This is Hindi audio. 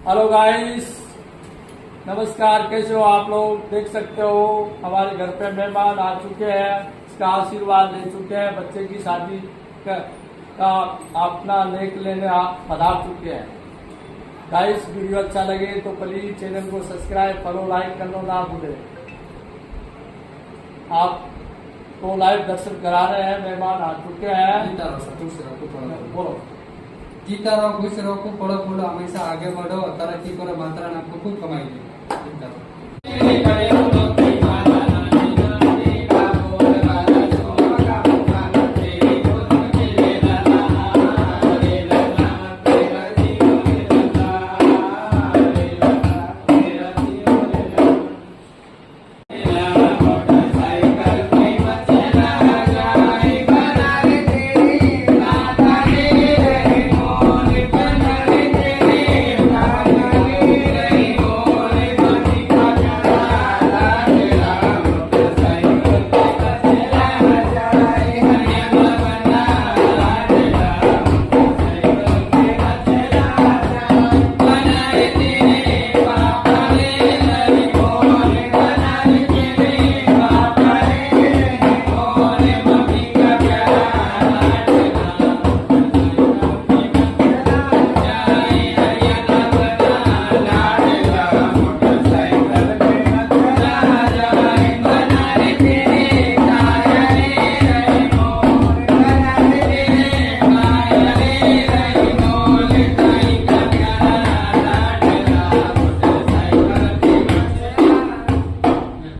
हेलो गाइस, नमस्कार। कैसे हो आप लोग? देख सकते हो हमारे घर पे मेहमान आ चुके हैं, इसका आशीर्वाद ले चुके हैं, बच्चे की शादी का अपना लेख लेने पधार चुके हैं। गाइस, वीडियो अच्छा लगे तो प्लीज चैनल को सब्सक्राइब, फॉलो, लाइक करना ना भूले। आप तो लाइव दर्शन करा रहे हैं, मेहमान आ चुके हैं। बोलो। जीता रहो, खुश रहो, खूब पढ़ो, बोलो, हमेशा आगे बढ़ो, तरक्की करो, मात्रा आपको खूब कमाई दे।